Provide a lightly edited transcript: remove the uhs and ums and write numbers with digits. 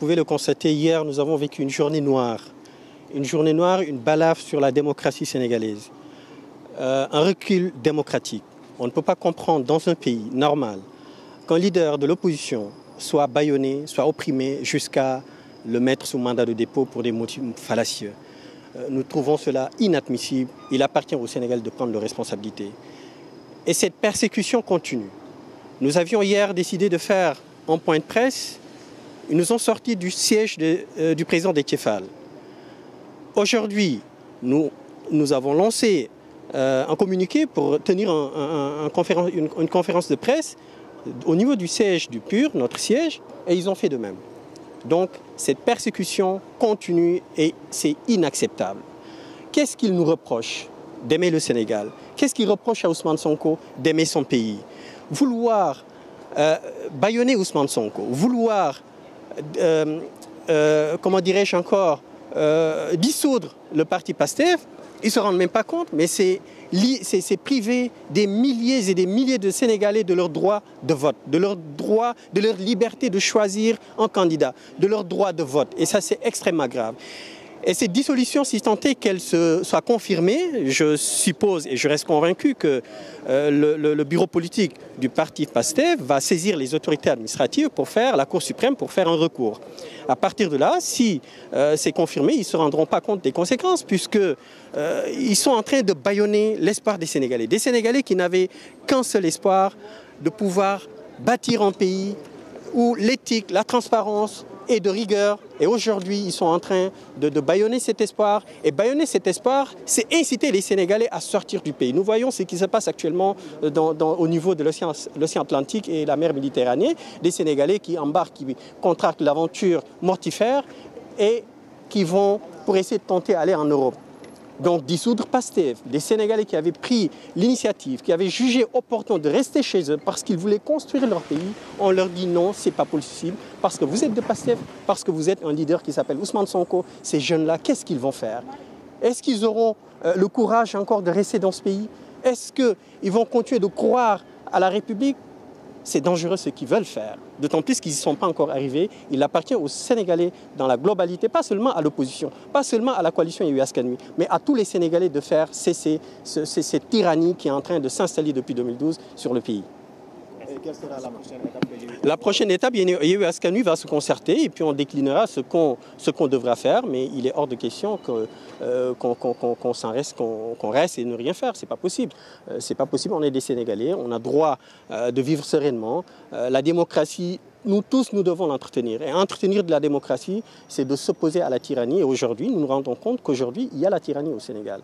pouvez le constater, hier, nous avons vécu une journée noire. Une journée noire, une balafre sur la démocratie sénégalaise. Un recul démocratique. On ne peut pas comprendre dans un pays normal qu'un leader de l'opposition soit bâillonné, soit opprimé jusqu'à le mettre sous mandat de dépôt pour des motifs fallacieux. Nous trouvons cela inadmissible. Il appartient au Sénégal de prendre leurs responsabilités. Et cette persécution continue. Nous avions hier décidé de faire un point de presse. Ils nous ont sortis du siège du président Déthié Fall. Aujourd'hui, nous avons lancé un communiqué pour tenir une conférence de presse au niveau du siège du PUR, notre siège, et ils ont fait de même. Donc, cette persécution continue et c'est inacceptable. Qu'est-ce qu'ils nous reprochent d'aimer le Sénégal? Qu'est-ce qu'ils reprochent à Ousmane Sonko d'aimer son pays? Vouloir bâillonner Ousmane Sonko, vouloir, comment dirais-je encore, dissoudre le parti PASTEF, ils ne se rendent même pas compte, mais c'est priver des milliers et des milliers de Sénégalais de leur droit de vote, de leur droit, de leur liberté de choisir un candidat, de leur droit de vote. Et ça, c'est extrêmement grave. Et cette dissolution, si tant est qu'elle soit confirmée, je suppose et je reste convaincu que le bureau politique du parti PASTEF va saisir les autorités administratives pour faire, la Cour suprême, pour faire un recours. À partir de là, si c'est confirmé, ils ne se rendront pas compte des conséquences puisqu'ils sont en train de bâillonner l'espoir des Sénégalais qui n'avaient qu'un seul espoir, de pouvoir bâtir un pays où l'éthique, la transparence et de rigueur. Et aujourd'hui, ils sont en train de bâillonner cet espoir. Et bâillonner cet espoir, c'est inciter les Sénégalais à sortir du pays. Nous voyons ce qui se passe actuellement au niveau de l'océan Atlantique et la mer Méditerranée. Des Sénégalais qui embarquent, qui contractent l'aventure mortifère et qui vont pour essayer de tenter d'aller en Europe. Donc dissoudre PASTEF, des Sénégalais qui avaient pris l'initiative, qui avaient jugé opportun de rester chez eux parce qu'ils voulaient construire leur pays, on leur dit non, ce n'est pas possible, parce que vous êtes de PASTEF, parce que vous êtes un leader qui s'appelle Ousmane Sonko. Ces jeunes-là, qu'est-ce qu'ils vont faire? Est-ce qu'ils auront le courage encore de rester dans ce pays? Est-ce qu'ils vont continuer de croire à la République? C'est dangereux ce qu'ils veulent faire, d'autant plus qu'ils n'y sont pas encore arrivés. Il appartient aux Sénégalais dans la globalité, pas seulement à l'opposition, pas seulement à la coalition Yewwi Askan Wi, mais à tous les Sénégalais de faire cesser cette tyrannie qui est en train de s'installer depuis 2012 sur le pays. Et quelle sera la prochaine étape de Yewwi? La prochaine étape, Yewwi Askan Wi va se concerter et puis on déclinera ce qu'on devra faire, mais il est hors de question qu'on reste et ne rien faire. C'est pas possible. C'est pas possible. On est des Sénégalais, on a droit de vivre sereinement. La démocratie, nous tous, nous devons l'entretenir. Et entretenir de la démocratie, c'est de s'opposer à la tyrannie. Et aujourd'hui, nous nous rendons compte qu'aujourd'hui, il y a la tyrannie au Sénégal.